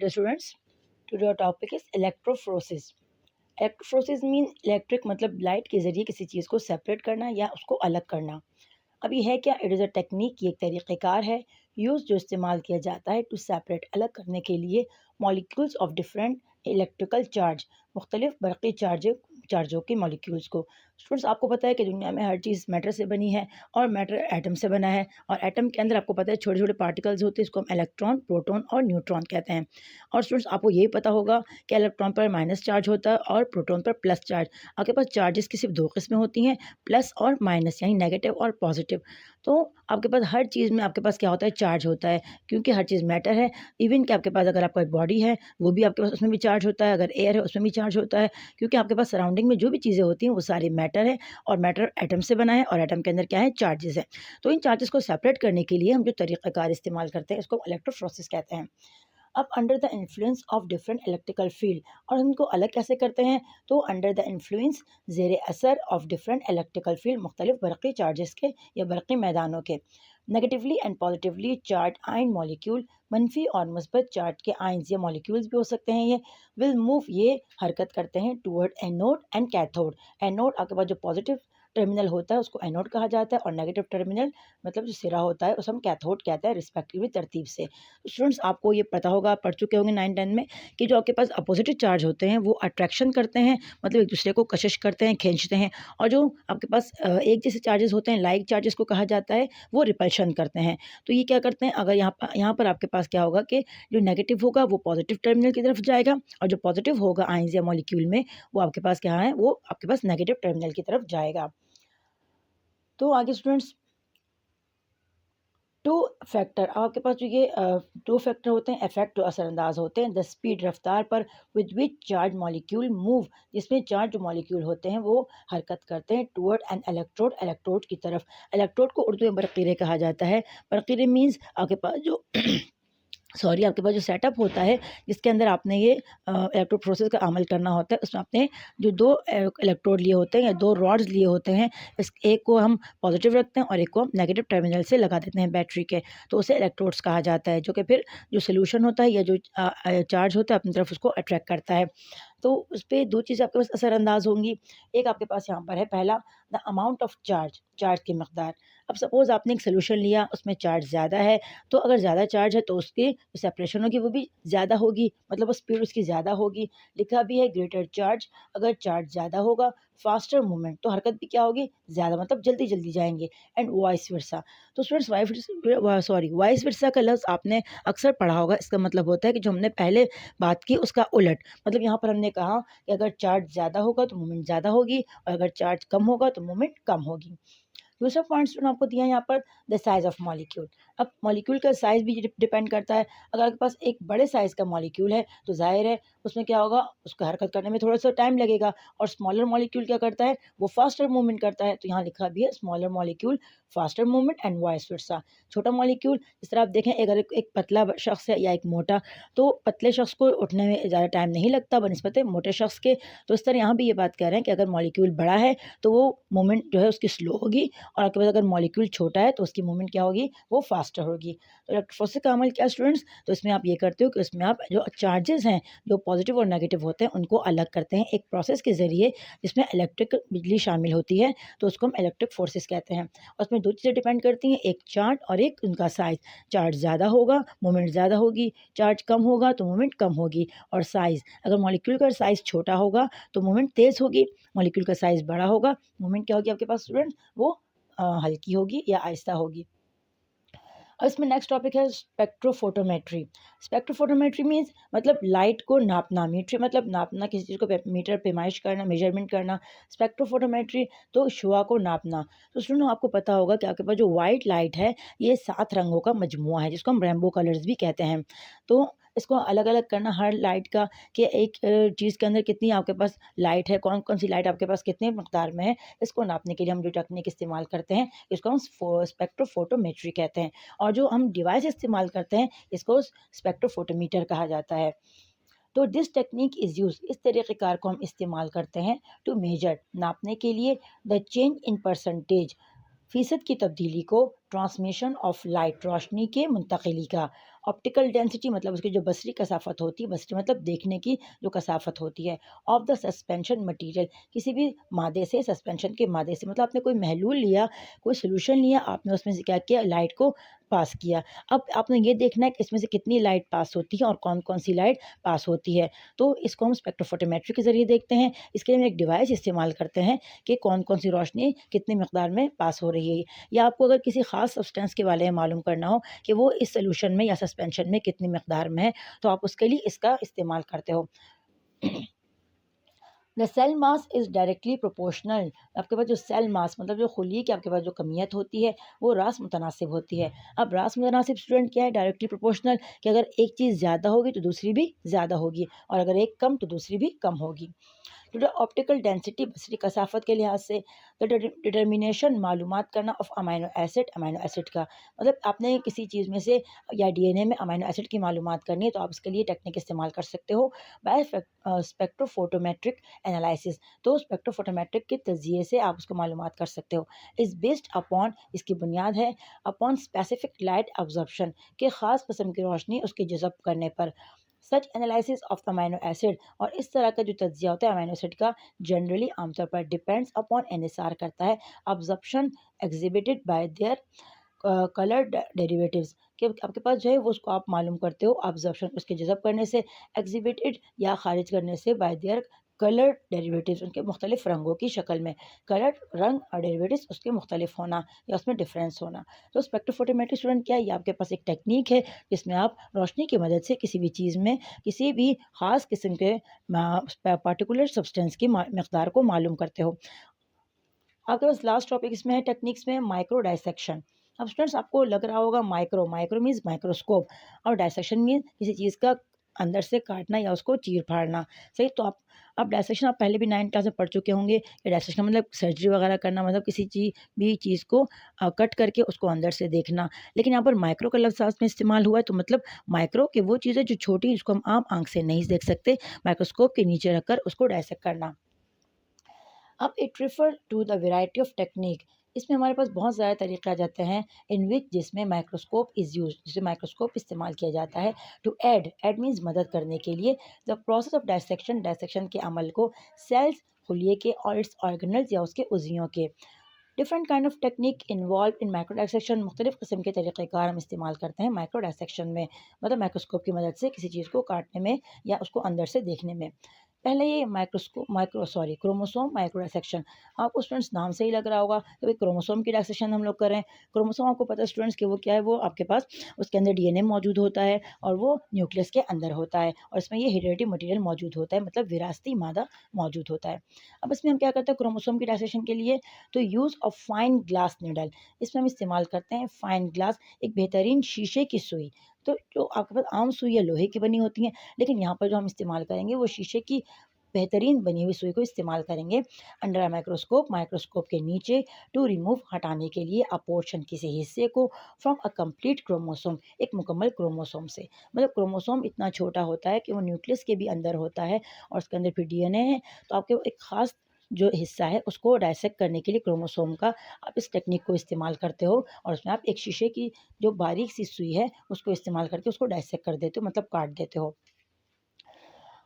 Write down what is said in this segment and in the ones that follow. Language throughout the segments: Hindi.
Dear students, today our topic is electrophoresis. Electrophoresis mean electric मतलब लाइट के ज़रिए किसी चीज़ को सेपरेट करना या उसको अलग करना। अब ये है क्या? इट इज़ अ टेक्निक, ये एक तरीक़ेकार है जो इस्तेमाल किया जाता है टू सेपरेट अलग करने के लिए molecules of different electrical charge, मुख्तलिफ बरक़ी चार्जों के मॉलिक्यूल्स को। स्टूडेंट्स, आपको पता है कि दुनिया में हर चीज़ मैटर से बनी है और मैटर एटम से बना है, और एटम के अंदर आपको पता है छोटे छोटे पार्टिकल्स होते हैं, इसको हम इलेक्ट्रॉन, प्रोटॉन और न्यूट्रॉन कहते हैं। और स्टूडेंट्स, आपको यही पता होगा कि इलेक्ट्रॉन पर माइनस चार्ज होता है और प्रोटॉन पर प्लस चार्ज। आपके पास चार्जेस की सिर्फ दो किस्में होती हैं, प्लस और माइनस, यानी नेगेटिव और पॉजिटिव। तो आपके पास हर चीज़ में आपके पास क्या होता है? चार्ज होता है, क्योंकि हर चीज़ मैटर है। इवन कि आपके पास अगर आपका बॉडी है वो भी आपके पास, उसमें भी चार्ज होता है, अगर एयर है उसमें भी चार्ज होता है, क्योंकि आपके पास सराउंडिंग में जो भी चीज़ें होती हैं वो सारी मैटर है, और मैटर एटम से बना है, और एटम के अंदर क्या है? चार्जेस है। तो इन चार्जेस को सेपरेट करने के लिए हम जो तरीक़ाकार इस्तेमाल करते हैं इसको इलेक्ट्रोफोरेसिस कहते हैं। अब under the influence of different electrical field, और हम इनको अलग कैसे करते हैं? तो अंडर द इन्फ्लुएंस, ज़ेर असर ऑफ डिफरेंट इलेक्ट्रिकल फील्ड, मुख्तलिफ बरक़ी चार्जेस के या बरक़ी मैदानों के। Negatively and positively charge ion molecule, मनफी और मुस्बत चार्ज के आयन्स या मॉलिक्यूल्स भी हो सकते हैं, ये विल मूव, ये हरकत करते हैं toward anode and cathode. Anode, आपके पास जो पॉजिटिव टर्मिनल होता है उसको एनोड कहा जाता है, और नेगेटिव टर्मिनल मतलब जो सिरा होता है उसे हम कैथोड कहते हैं, रिस्पेक्टिवली तरतीब से। स्टूडेंट्स, आपको ये पता होगा, आप पढ़ चुके होंगे 9-10 में, कि जो आपके पास अपोजिट चार्ज होते हैं वो अट्रैक्शन करते हैं, मतलब एक दूसरे को कशिश करते हैं, खींचते हैं, और जो आपके पास एक जैसे चार्जेस होते हैं, लाइक चार्जेस को कहा जाता है, वो रिपल्शन करते हैं। तो ये क्या करते हैं? अगर यहाँ पर आपके पास क्या होगा कि जो नेगेटिव होगा वो पॉजिटिव टर्मिनल की तरफ जाएगा, और जो पॉजिटिव होगा आयन्स या मॉलिक्यूल में, वो आपके पास क्या है? वो आपके पास नेगेटिव टर्मिनल की तरफ जाएगा। तो आगे स्टूडेंट्स, टू फैक्टर, आपके पास जो ये टू फैक्टर होते हैं, इफेक्ट जो असरअंदाज होते हैं द स्पीड, रफ्तार पर, with which charge molecule move, जिसमें चार्ज जो मॉलिक्यूल होते हैं वो हरकत करते हैं टूवर्ड एन इलेक्ट्रोड, इलेक्ट्रोड की तरफ। इलेक्ट्रोड को उर्दू में बरक़ीरे कहा जाता है। बरक़ीरे मीन्स आपके पास जो आपके पास जो सेटअप होता है जिसके अंदर आपने ये इलेक्ट्रोफोरेसिस का अमल करना होता है, उसमें आपने जो दो इलेक्ट्रोड लिए होते हैं या दो रॉड्स लिए होते हैं, इस एक को हम पॉजिटिव रखते हैं और एक को हम नेगेटिव टर्मिनल से लगा देते हैं बैटरी के, तो उसे इलेक्ट्रोड्स कहा जाता है, जो कि फिर जो सोल्यूशन होता है या जो चार्ज होता है अपनी तरफ उसको अट्रैक्ट करता है। तो उस पर दो चीज़ें आपके पास असरअंदाज होंगी। एक आपके पास यहाँ पर है, पहला the amount of charge, charge की मकदार। अब सपोज़ आपने एक सोल्यूशन लिया, उसमें चार्ज ज़्यादा है, तो अगर ज़्यादा चार्ज है तो उसकी जो सेपरेशन होगी वो भी ज़्यादा होगी, मतलब वो स्पीड उसकी ज़्यादा होगी। लिखा भी है ग्रेटर चार्ज, अगर चार्ज ज़्यादा होगा, फास्टर मूवमेंट, तो हरकत भी क्या होगी? ज़्यादा, मतलब जल्दी जल्दी जाएंगे, एंड वाइस वर्सा। तो स्टूडेंट्स, वाइस वर्सा का लफ्ज़ आपने अक्सर पढ़ा होगा। इसका मतलब होता है कि जो हमने पहले बात की उसका उलट, मतलब यहाँ पर हमने कहा कि अगर चार्ज ज़्यादा होगा तो मूवमेंट ज़्यादा होगी, और अगर चार्ज कम होगा तो मूवमेंट कम होगी। दूसरा पॉइंट स्टूडेंट आपको दिया है यहाँ पर, द साइज़ ऑफ मॉलिक्यूल। अब मॉलिक्यूल का साइज़ भी डिपेंड करता है। अगर आपके पास एक बड़े साइज़ का मॉलिक्यूल है तो ज़ाहिर है उसमें क्या होगा, उसको हरकत करने में थोड़ा सा टाइम लगेगा, और स्मॉलर मॉलिक्यूल क्या करता है? वो फास्टर मूवमेंट करता है। तो यहाँ लिखा भी है smaller molecule faster movement and vice versa. छोटा मॉलिक्यूल, जिस तरह आप देखें, अगर एक पतला शख्स है या एक मोटा, तो पतले शख्स को उठने में ज़्यादा टाइम नहीं लगता बनिस्बत मोटे शख्स के। तो इस तरह यहाँ भी ये बात कह रहे हैं कि अगर मॉलिक्यूल बड़ा है तो वो मूवमेंट जो है उसकी स्लो होगी, और आपके पास अगर मॉलिक्यूल छोटा है तो उसकी मूवमेंट क्या होगी? वो फास्टर होगी। तो इलेक्ट्रोफोरेसिस का अमल क्या स्टूडेंट्स? तो इसमें आप ये करते हो कि इसमें आप जो चार्जेस हैं, जो पॉजिटिव और नेगेटिव होते हैं, उनको अलग करते हैं एक प्रोसेस के ज़रिए, जिसमें इलेक्ट्रिक बिजली शामिल होती है, तो उसको हम इलेक्ट्रिक फोर्सेस कहते हैं। और उसमें दो चीज़ें डिपेंड करती हैं, एक चार्ज और एक उनका साइज़। चार्ज ज़्यादा होगा, मूवमेंट ज़्यादा होगी, चार्ज कम होगा तो मूवमेंट कम होगी। और साइज़, अगर मॉलिक्यूल का साइज़ छोटा होगा तो मूवमेंट तेज़ होगी, मॉलिक्यूल का साइज़ बड़ा होगा, मूवमेंट क्या होगी आपके पास स्टूडेंट्स? वो हल्की होगी या आहिस्ता होगी। और इसमें नेक्स्ट टॉपिक है स्पेक्ट्रोफोटोमेट्री। स्पेक्ट्रोफोटोमेट्री मीन्स मतलब लाइट को नापना, मीट्री मतलब नापना, किसी चीज़ को मीटर पैमाइश करना, मेजरमेंट करना। स्पेक्ट्रोफोटोमेट्री तो शुआ को नापना। तो सुनो, आपको पता होगा कि आपके पास जो वाइट लाइट है ये 7 रंगों का मजमुआ है, जिसको हम रेनबो कलर्स भी कहते हैं। तो इसको अलग अलग करना हर लाइट का, कि एक चीज़ के अंदर कितनी आपके पास लाइट है, कौन कौन सी लाइट आपके पास कितने मकदार में है, इसको नापने के लिए हम जो टेक्निक इस्तेमाल करते हैं इसको हम स्पेक्ट्रोफोटोमेट्री कहते हैं। और जो हम डिवाइस इस्तेमाल करते हैं इसको स्पेक्ट्रोफोटोमीटर कहा जाता है। तो दिस टेक्निक इज़ यूज, इस तरीक़ेकार को हम इस्तेमाल करते हैं टू मेजर, नापने के लिए, द चेंज इन परसेंटेज, फ़ीसद की तब्दीली को, ट्रांसमिशन ऑफ लाइट, रोशनी के मुंतकिली का, ऑप्टिकल डेंसिटी मतलब उसकी जो बसरी कसाफत होती है, बसरी मतलब देखने की जो कसाफत होती है, ऑफ द सस्पेंशन मटेरियल, किसी भी मादे से, सस्पेंशन के मादे से, मतलब आपने कोई महलूल लिया, कोई सोल्यूशन लिया, आपने उसमें से क्या किया, लाइट को पास किया। अब आपने ये देखना है कि इसमें से कितनी लाइट पास होती है और कौन कौन सी लाइट पास होती है। तो इसको हम स्पेक्ट्रोफोटोमेट्री के ज़रिए देखते हैं। इसके लिए हम एक डिवाइस इस्तेमाल करते हैं कि कौन कौन सी रोशनी कितनी मकदार में पास हो रही है, या आपको अगर किसी ख़ास सब्सटेंस के बारे में मालूम करना हो कि वो इस सोल्यूशन में या सस्पेंशन में कितनी मकदार में है, तो आप उसके लिए इसका इस्तेमाल करते हो। The cell mass is directly proportional, आपके पास जो सेल मास मतलब जो खुली की आपके पास जो कमियत होती है वो रास मुतनासिब होती है। अब रास मुतनासिब स्टूडेंट क्या है, डायरेक्टली प्रोपोर्शनल, कि अगर एक चीज़ ज़्यादा होगी तो दूसरी भी ज़्यादा होगी, और अगर एक कम तो दूसरी भी कम होगी। तो जो ऑप्टिकल डेंसिटी बसरी कसाफत के लिहाज से, तो डिटर्मिनेशन मालूमात करना ऑफ अमाइनो एसिड का, मतलब आपने किसी चीज़ में से या डीएनए में अमाइनो एसिड की मालूमात करनी है तो आप इसके लिए टेक्निक इस्तेमाल कर सकते हो, बाय स्पेक्ट्रोफोटोमेट्रिक एनालिसिस। तो स्पेक्ट्रोफोटोमेट्रिक के तजिए से आप उसको मालूमात कर सकते हो। इज़ बेस्ड अपॉन, इसकी बुनियाद है अपॉन स्पेसिफिक लाइट ऑब्जर्प्शन, के ख़ास किस्म की रोशनी उसके जज़ब करने पर। सच एनालिसिस ऑफ अमाइनो एसिड, और इस तरह का जो तज्जिया होता है अमाइनो एसिड का, जनरली आमतौर पर डिपेंड्स अपॉन एनएसआर करता है absorption exhibited by their colour derivatives, कि आपके पास जो है वो उसको आप मालूम करते हो ऑब्जर्प्शन उसके जज़ब करने से, एग्जिबिटेड या खारिज करने से बाय देयर कलर डेरिवेटिव्स, उनके मुख्तलिफ रंगों की शक्ल में, कलर रंग और डेरिवेटिव्स उसके मुख्तलिफ होना या उसमें डिफरेंस होना। तो स्पेक्ट्रोफोटोमेट्री स्टूडेंट क्या है, ये आपके पास एक टेक्निक है जिसमें आप रोशनी की मदद से किसी भी चीज़ में किसी भी ख़ास किस्म के पार्टिकुलर सब्सटेंस की मकदार को मालूम करते हो। आपके पास लास्ट टॉपिक इसमें है टेक्निक्स में माइक्रो डायसेक्शन। अब स्टूडेंट्स आपको लग रहा होगा माइक्रो, माइक्रो मीन्स माइक्रोस्कोप, और डायसेक्शन मीन किसी चीज़ का अंदर से काटना या उसको चीर फाड़ना। सही, तो आप डायसेक्शन आप पहले भी 9th क्लास में पढ़ चुके होंगे कि डायसेक्शन मतलब सर्जरी वगैरह करना, मतलब किसी भी चीज़ को कट करके उसको अंदर से देखना। लेकिन यहाँ पर माइक्रो का लफ्ज़ साथ में इस्तेमाल हुआ है, तो मतलब माइक्रो के वो चीज़ें जो छोटी, जिसको हम आम आँख से नहीं देख सकते, माइक्रोस्कोप के नीचे रखकर उसको डायसेक्ट करना। अब it refer to the variety of technique, इसमें हमारे पास बहुत ज़्यादा तरीक़े आ जाते हैं इन विच जिसमें माइक्रोस्कोप इज़ यूज, जिसमें माइक्रोस्कोप इस्तेमाल किया जाता है टू ऐड मीन्स मदद करने के लिए, the process of dissection, dissection के अमल को, सेल्स खुलिए के और इट्स ऑर्गेनल्स या उसके उज़वियों के। Different kind of technique involve in micro dissection, मुख्तलिफ किस्म के तरीक़ेकार हम इस्तेमाल करते हैं माइक्रो डायसेक्शन में, मतलब माइक्रोस्कोप की मदद से किसी चीज़ को काटने में या उसको अंदर से देखने में। पहले ये क्रोमोसोम माइक्रो डायसेक्शन, आपको स्टूडेंट्स नाम से ही लग रहा होगा कि भाई क्रोमोसोम की डायसेक्शन हम लोग कर रहे हैं। क्रोमोसोम आपको पता है स्टूडेंट्स कि वो क्या है, वो आपके पास उसके अंदर डीएनए मौजूद होता है और वो न्यूक्लियस के अंदर होता है, और इसमें ये हेरिडिटी मटेरियल मौजूद होता है, मतलब विरासती मादा मौजूद होता है। अब इसमें हम क्या करते हैं क्रोमोसोम की डायसेक्शन के लिए, तो use of fine glass needle, इसमें हम इस्तेमाल करते हैं फाइन ग्लास, एक बेहतरीन शीशे की सुई। तो जो आपके पास आम सुई या लोहे की बनी होती हैं, लेकिन यहाँ पर जो हम इस्तेमाल करेंगे वो शीशे की बेहतरीन बनी हुई सुई को इस्तेमाल करेंगे अंडर अ माइक्रोस्कोप, माइक्रोस्कोप के नीचे, टू रिमूव हटाने के लिए अ पोर्शन किसी हिस्से को फ्रॉम अ कंप्लीट क्रोमोसोम, एक मुकम्मल क्रोमोसोम से, मतलब क्रोमोसोम इतना छोटा होता है कि वो न्यूक्लियस के भी अंदर होता है और उसके अंदर फिर डीएनए है, तो आपके एक ख़ास जो हिस्सा है उसको डायसेक्ट करने के लिए क्रोमोसोम का आप इस टेक्निक को इस्तेमाल करते हो, और उसमें आप एक शीशे की जो बारीक सी सुई है उसको इस्तेमाल करके उसको डायसेक्ट कर देते हो, मतलब काट देते हो।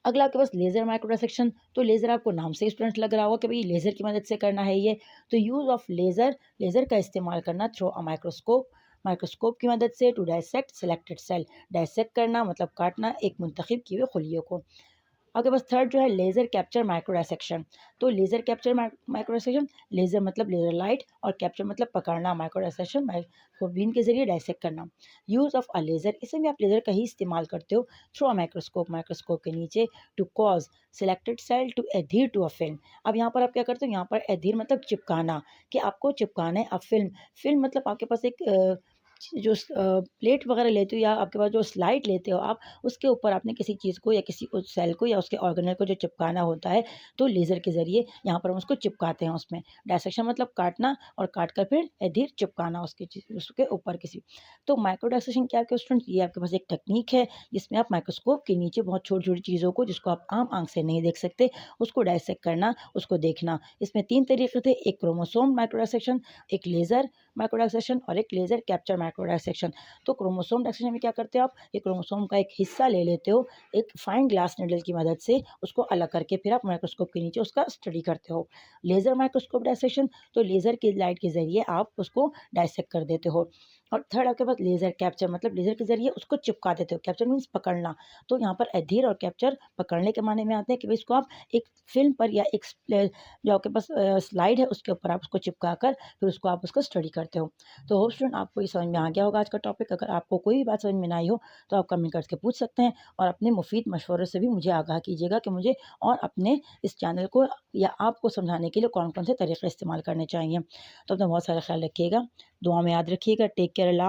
अगला आपके पास लेज़र माइक्रो डायसेक्शन, तो लेज़र आपको नाम से स्टूडेंट लग रहा होगा कि भाई लेज़र की मदद से करना है ये, तो यूज़ ऑफ लेज़र, लेज़र का इस्तेमाल करना थ्रू अ माइक्रोस्कोप, माइक्रोस्कोप की मदद से to dissect selected cell, dissect करना मतलब काटना एक मुंतखब किए हुए खुलियों को। आपके पास थर्ड जो है लेज़र कैप्चर माइक्रो डायसेक्शन, तो laser capture micro dissection, laser मतलब लेज़र लाइट और कैप्चर मतलब पकड़ना, माइक्रो डायसेक्शन दूरबीन के जरिए डायसेक्ट करना। यूज़ ऑफ अ लेज़र, इसमें भी आप लेज़र का ही इस्तेमाल करते हो थ्रू अ माइक्रोस्कोप, माइक्रोस्कोप के नीचे, to cause selected cell to adhere to a film. अब यहाँ पर आप क्या करते हो, यहाँ पर एडहीर मतलब चिपकाना, कि आपको चिपकाना है। अब फिल्म, फिल्म मतलब आपके पास एक जो प्लेट वगैरह लेते हो या आपके पास जो स्लाइड लेते हो आप, उसके ऊपर आपने किसी चीज़ को या किसी उस सेल को या उसके ऑर्गेनल को जो चिपकाना होता है, तो लेज़र के ज़रिए यहाँ पर हम उसको चिपकाते हैं उसमें। डायसेक्शन मतलब काटना और काट कर फिर एडहीर चिपकाना उसकी चीज़ उसके ऊपर किसी। तो माइक्रो डायसेक्शन क्या है आपके स्टूडेंट, ये आपके पास एक टेक्नीक है जिसमें आप माइक्रोस्कोप के नीचे बहुत छोटी-छोटी चीज़ों को जिसको आप आम आँख से नहीं देख सकते, उसको डायसेक्ट करना, उसको देखना। इसमें 3 तरीके थे, एक क्रोमोसोम माइक्रो डायसेक्शन, एक लेज़र माइक्रोडाइसेक्शन और एक लेज़र कैप्चर माइक्रोडाइसेक्शन। तो क्रोमोसोम डाइसेक्शन में क्या करते हो आप, एक क्रोमोसोम का एक हिस्सा ले लेते हो, एक फाइन ग्लास निडल की मदद से उसको अलग करके फिर आप माइक्रोस्कोप के नीचे उसका स्टडी करते हो। लेज़र माइक्रोस्कोप डाइसेक्शन, तो लेज़र की लाइट के ज़रिए आप उसको डाइसेक्ट कर देते हो। और थर्ड आपके पास लेज़र कैप्चर, मतलब लेज़र के ज़रिए उसको चिपका देते हो। कैप्चर मीन्स पकड़ना। तो यहाँ पर एडहीर और कैप्चर पकड़ने के माने में आते हैं कि भाई इसको आप एक फ़िल्म पर या एक जो आपके पास स्लाइड है उसके ऊपर आप उसको चिपका कर फिर उसको आप उसको स्टडी करते हो। तो होप स्टूडेंट आपको ये समझ में आ गया होगा आज का टॉपिक। अगर आपको कोई भी बात समझ में ना आई हो तो आप कमेंट करके पूछ सकते हैं, और अपने मुफीद मशवरों से भी मुझे आगाह कीजिएगा कि मुझे और अपने इस चैनल को या आपको समझाने के लिए कौन-कौन से तरीके इस्तेमाल करने चाहिए। तो अपना बहुत सारा ख़्याल रखिएगा, दुआ में याद रखिएगा। Take care. अल्लाह